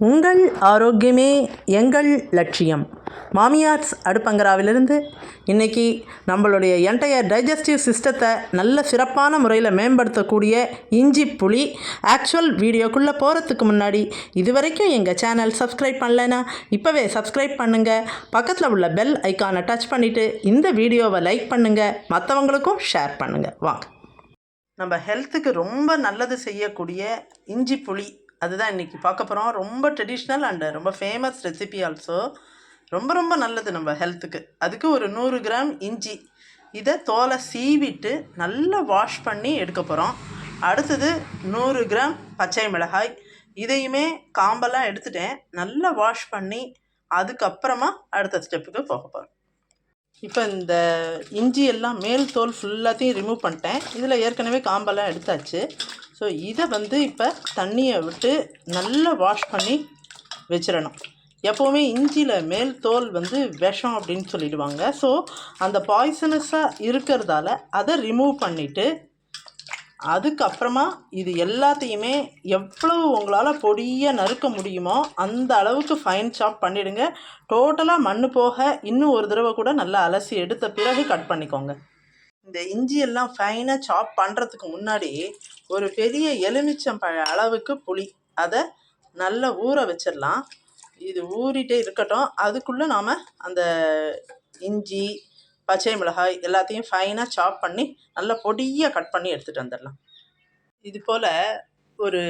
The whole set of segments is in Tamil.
உங்கள் ஆரோக்கியமே எங்கள் லட்சியம். மாமியார்ஸ் அடுப்பங்கராவிலிருந்து இன்றைக்கி நம்மளுடைய என்டையர் டைஜஸ்டிவ் சிஸ்டத்தை நல்ல சிறப்பான முறையில் மேம்படுத்தக்கூடிய இஞ்சி புளி ஆக்சுவல் வீடியோக்குள்ளே போகிறதுக்கு முன்னாடி இது வரைக்கும் எங்கள் சேனல் சப்ஸ்கிரைப் பண்ணலைன்னா இப்போவே சப்ஸ்கிரைப் பண்ணுங்கள். பக்கத்தில் உள்ள பெல் ஐக்கானை டச் பண்ணிவிட்டு இந்த வீடியோவை லைக் பண்ணுங்கள், மற்றவங்களுக்கும் ஷேர் பண்ணுங்கள். வாங்க, நம்ம ஹெல்த்துக்கு ரொம்ப நல்லது செய்யக்கூடிய இஞ்சி புளி அதுதான் இன்றைக்கி பார்க்க போகிறோம். ரொம்ப ட்ரெடிஷ்னல் அண்டு ரொம்ப ஃபேமஸ் ரெசிபி ஆல்சோ. ரொம்ப நல்லது நம்ம ஹெல்த்துக்கு. அதுக்கு ஒரு 100 கிராம் இஞ்சி, இதை தோலை சீவிட்டு நல்லா வாஷ் பண்ணி எடுக்க போகிறோம். அடுத்தது 100 கிராம் பச்சை மிளகாய், இதையுமே காம்பெல்லாம் எடுத்துட்டேன், நல்லா வாஷ் பண்ணி அதுக்கப்புறமா அடுத்த ஸ்டெப்புக்கு போக போகிறோம். இப்போ இந்த இஞ்சி எல்லாம் மேல் தோல் ஃபுல்லாத்தையும் ரிமூவ் பண்ணிட்டேன். இதில் ஏற்கனவே காம்பெல்லாம் எடுத்தாச்சு. ஸோ இதை இப்போ தண்ணியை விட்டு நல்லா வாஷ் பண்ணி வச்சிடணும். எப்போவுமே இஞ்சியில் மேல் தோல் விஷம் அப்படின்னு சொல்லிடுவாங்க. ஸோ அந்த பாய்சனஸாக இருக்கிறதால அதை ரிமூவ் பண்ணிவிட்டு அதுக்கப்புறமா இது எல்லாத்தையுமே எவ்வளவு உங்களால் பொடியாக நறுக்க முடியுமோ அந்த அளவுக்கு ஃபைன் சாப் பண்ணிவிடுங்க. டோட்டலாக மண் போக இன்னும் ஒரு தடவை கூட நல்லா அலசி எடுத்த பிறகு கட் பண்ணிக்கோங்க. இந்த இஞ்சி எல்லாம் ஃபைனாக சாப் பண்ணுறதுக்கு முன்னாடி ஒரு பெரிய எலுமிச்சம்பழ அளவுக்கு புளி அதை நல்லா ஊற வச்சிடலாம். இது ஊறிட்டே இருக்கட்டும். அதுக்குள்ளே நாம் அந்த இஞ்சி பச்சை மிளகாய் எல்லாத்தையும் ஃபைனாக சாப் பண்ணி நல்லா பொடியாக கட் பண்ணி எடுத்துகிட்டு வந்துடலாம். இது போல் ஒரு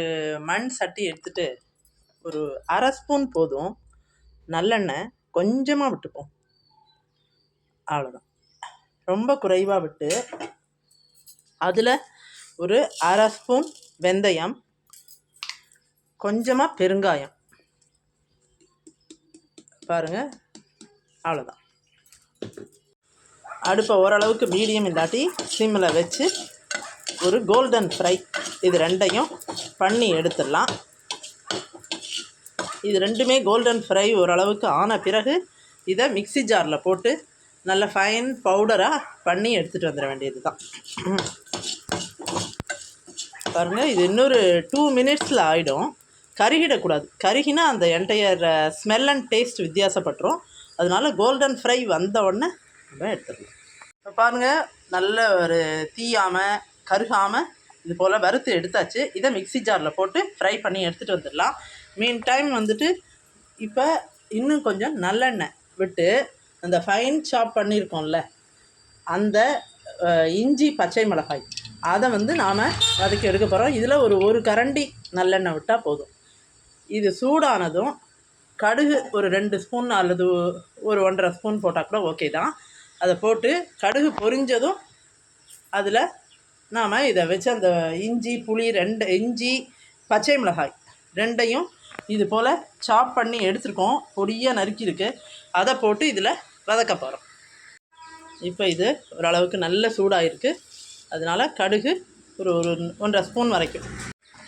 மண் சட்டி எடுத்துகிட்டு ஒரு அரை ஸ்பூன் போதும் நல்லெண்ணெய் கொஞ்சமாக விட்டுப்போம். அவ்வளோதான், ரொம்ப குறைவாக விட்டு அதில் ஒரு அரை ஸ்பூன் வெந்தயம், கொஞ்சமாக பெருங்காயம், பாருங்கள், அவ்வளோதான். அடுப்பை ஓரளவுக்கு மீடியம் இல்லாட்டி சிம்மில் வச்சு ஒரு கோல்டன் ஃப்ரை இது ரெண்டையும் பண்ணி எடுத்துடலாம். இது ரெண்டுமே கோல்டன் ஃப்ரை ஓரளவுக்கு ஆன பிறகு இதை மிக்ஸி ஜாரில் போட்டு நல்ல ஃபைன் பவுடராக பண்ணி எடுத்துகிட்டு வந்துட வேண்டியது தான். பாருங்கள், இது இன்னொரு 2 மினிட்ஸில் ஆகிடும். கருகிடக்கூடாது. கருகினா அந்த என்டையர் ஸ்மெல் அண்ட் டேஸ்ட் வித்தியாசப்பட்டுரும். அதனால கோல்டன் ஃப்ரை வந்த உடனே நம்ம எடுத்துடலாம். இப்போ பாருங்கள், நல்ல ஒரு தீயாமல் கருகாமல் இது போல் வறுத்து எடுத்தாச்சு. இதை மிக்ஸி ஜாரில் போட்டு ஃப்ரை பண்ணி எடுத்துகிட்டு வந்துடலாம். மீன் டைம் இப்போ இன்னும் கொஞ்சம் நல்லெண்ணெய் விட்டு அந்த ஃபைன் சாப் பண்ணியிருக்கோம்ல அந்த இஞ்சி பச்சை மிளகாய் அதை நாம் வதக்கி எடுக்க போகிறோம். இதில் ஒரு கரண்டி நல்லெண்ணெய் விட்டால் போதும். இது சூடானதும் கடுகு ஒரு 2 ஸ்பூன் அல்லது ஒரு 1.5 ஸ்பூன் போட்டால் கூட ஓகே தான். அதை போட்டு கடுகு பொரிஞ்சதும் அதில் நாம் இதை வச்சு அந்த இஞ்சி புளி இஞ்சி பச்சை மிளகாய் ரெண்டையும் இது போல் சாப் பண்ணி எடுத்துருக்கோம், பொடியாக நறுக்கியிருக்கு, அதை போட்டு இதில் வதக்க போகிறோம். இப்போ இது ஓரளவுக்கு நல்ல சூடாகிருக்கு. அதனால் கடுகு ஒரு 1.5 ஸ்பூன் வரைக்கும்.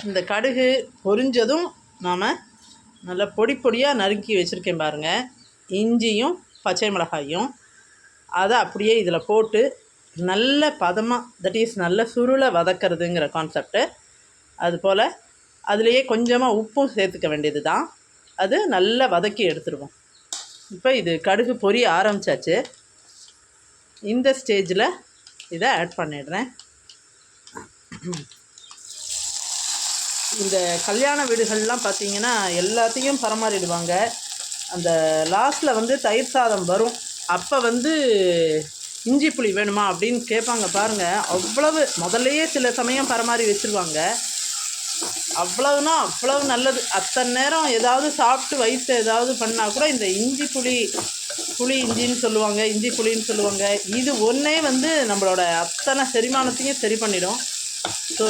இந்த கடுகு பொரிஞ்சதும் நாம் நல்லா பொடியாக நறுக்கி வச்சுருக்கேன் பாருங்கள், இஞ்சியும் பச்சை மிளகாயும். அதை அப்படியே இதில் போட்டு நல்ல பதமாக, தட் இஸ் நல்ல சுருளை வதக்கிறதுங்கிற கான்செப்டு. அதுபோல் அதுலேயே கொஞ்சமாக உப்பும் சேர்த்துக்க வேண்டியது தான். அது நல்லா வதக்கி எடுத்துருவோம். இப்போ இது கடுகு பொரிய ஆரம்பித்தாச்சு. இந்த ஸ்டேஜில் இதை ஆட் பண்ணிடுறேன். இந்த கல்யாண வீடுகள்லாம் பார்த்திங்கன்னா எல்லாத்தையும் பரமாறிடுவாங்க. அந்த லாஸ்ட்டில் தயிர் சாதம் வரும். அப்போ இஞ்சி புளி வேணுமா அப்படின்னு கேட்பாங்க பாருங்கள். அவ்வளவு முதல்லையே சில சமயம் பரமாறி வச்சுருவாங்க. அவ்வளவுனா அவ்வளவு நல்லது. அத்தனை நேரம் ஏதாவது சாப்பிட்டு வயிற்று ஏதாவது பண்ணால் கூட இந்த இஞ்சி புளி இஞ்சின்னு சொல்லுவாங்க, இஞ்சி புளின்னு சொல்லுவாங்க. இது ஒன்றே நம்மளோட அத்தனை செரிமானத்தையும் சரி பண்ணிடும். ஸோ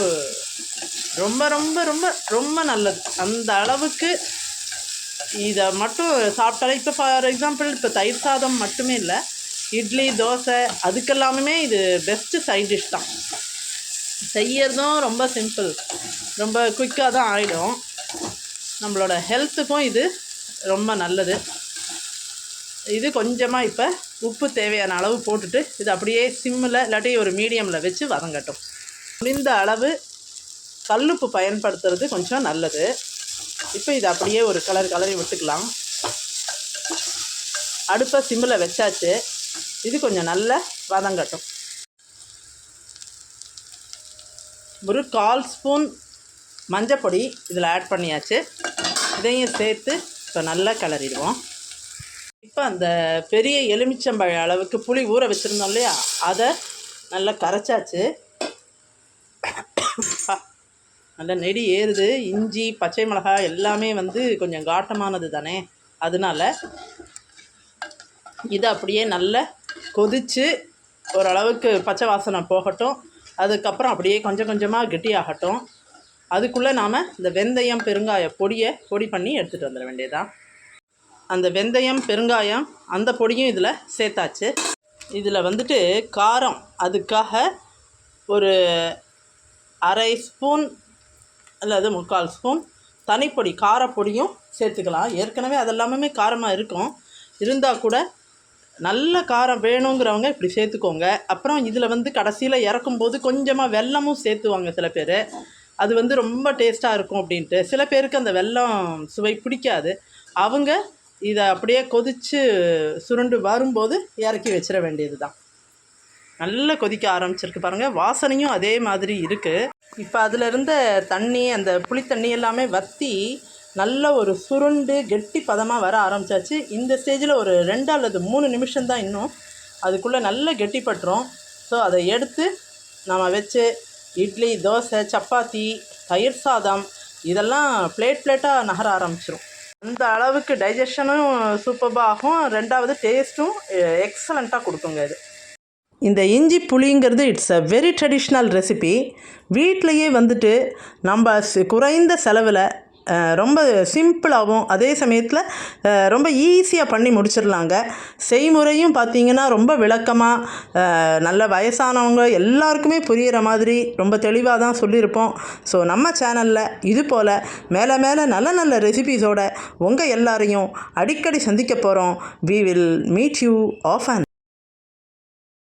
ரொம்ப ரொம்ப ரொம்ப ரொம்ப நல்லது. அந்த அளவுக்கு இதை மட்டும் சாப்பிட்டாலே, இப்போ ஃபார் எக்ஸாம்பிள் இப்போ தயிர் சாதம் மட்டுமே இல்லை, இட்லி தோசை அதுக்கெல்லாமே இது பெஸ்ட்டு சைட் டிஷ் தான். செய்யறதும் ரொம்ப சிம்பிள், ரொம்ப குயிக்காக தான் ஆகிடும். நம்மளோட ஹெல்த்துக்கும் இது ரொம்ப நல்லது. இது கொஞ்சமாக இப்போ உப்பு தேவையான அளவு போட்டுட்டு இது அப்படியே சிம்மில் இல்லாட்டி ஒரு மீடியமில் வச்சு வதங்கட்டும். முடிந்த அளவு கல்லுப்பு பயன்படுத்துறது கொஞ்சம் நல்லது. இப்போ இதை அப்படியே ஒரு கலரி விட்டுக்கலாம். அடுப்பை சிம்மில் வச்சாச்சு. இது கொஞ்சம் நல்ல வதங்கட்டும். ஒரு 1/4 ஸ்பூன் மஞ்சப்பொடி இதில் ஆட் பண்ணியாச்சு. இதையும் சேர்த்து இப்போ நல்லா கிளறிடுவோம். இப்போ அந்த பெரிய எலுமிச்சம்பழ அளவுக்கு புளி ஊற வச்சுருந்தோம் இல்லையா, அதை நல்லா கரைச்சாச்சு. நல்லா நெடி ஏறுது. இஞ்சி, பச்சை மிளகாய் எல்லாமே கொஞ்சம் காட்டமானது தானே, அதனால இதை அப்படியே நல்லா கொதித்து ஓரளவுக்கு பச்சை வாசனை போகட்டும். அதுக்கப்புறம் அப்படியே கொஞ்சம் கொஞ்சமாக கெட்டியாகட்டும். அதுக்குள்ளே நாம் இந்த வெந்தயம் பெருங்காய பொடி பண்ணி எடுத்துகிட்டு வந்துட வேண்டியதான். அந்த வெந்தயம் பெருங்காயம் அந்த பொடியும் இதில் சேர்த்தாச்சு. இதில் காரம் அதுக்காக ஒரு 1/2 ஸ்பூன் அல்லது 3/4 ஸ்பூன் தனிப்பொடி காரப்பொடியும் சேர்த்துக்கலாம். ஏற்கனவே அதெல்லாமே காரமாக இருக்கும். இருந்தால் கூட நல்ல காரம் வேணுங்கிறவங்க இப்படி சேர்த்துக்கோங்க. அப்புறம் இதில் கடைசியில் இறக்கும்போது கொஞ்சமாக வெல்லமும் சேர்த்துவாங்க சில பேர். அது ரொம்ப டேஸ்ட்டாக இருக்கும் அப்படின்ட்டு. சில பேருக்கு அந்த வெல்லம் சுவை பிடிக்காது. அவங்க இதை அப்படியே கொதித்து சுருண்டு வரும்போது இறக்கி வச்சிட வேண்டியது தான். நல்லா கொதிக்க ஆரம்பிச்சிருக்கு பாருங்கள். வாசனையும் அதே மாதிரி இருக்குது. இப்போ அதில் இருந்த தண்ணி, அந்த புளித்தண்ணி எல்லாமே வற்றி நல்ல ஒரு சுருண்டு கெட்டி பதமாக வர ஆரம்பித்தாச்சு. இந்த ஸ்டேஜில் ஒரு 2 அல்லது 3 நிமிஷம்தான் இன்னும். அதுக்குள்ளே நல்ல கெட்டிப்பட்டுரும். ஸோ அதை எடுத்து நம்ம வச்சு இட்லி, தோசை, சப்பாத்தி, தயிர் சாதம் இதெல்லாம் பிளேட்டாக நகர ஆரம்பிச்சிடும். அந்த அளவுக்கு டைஜஷனும் சூப்பராக ஆகும். 2வது டேஸ்ட்டும் எக்ஸலண்ட்டாக கொடுக்குங்க. இந்த இஞ்சி புளிங்கிறது it's a very traditional recipe. வீட்டிலையே நம்ம குறைந்த செலவில் ரொம்ப சிம்பிளாகவும் அதே சமயத்தில் ரொம்ப ஈஸியாக பண்ணி முடிச்சிடலாங்க. செய்முறையும் பார்த்திங்கன்னா ரொம்ப விளக்கமாக நல்ல வயசானவங்க எல்லாருக்குமே புரிகிற மாதிரி ரொம்ப தெளிவாக தான் சொல்லியிருப்போம். ஸோ நம்ம சேனலில் இது போல் மேலே நல்ல நல்ல ரெசிபீஸோடு உங்கள் எல்லாரையும் அடிக்கடி சந்திக்க போகிறோம். We will meet you often.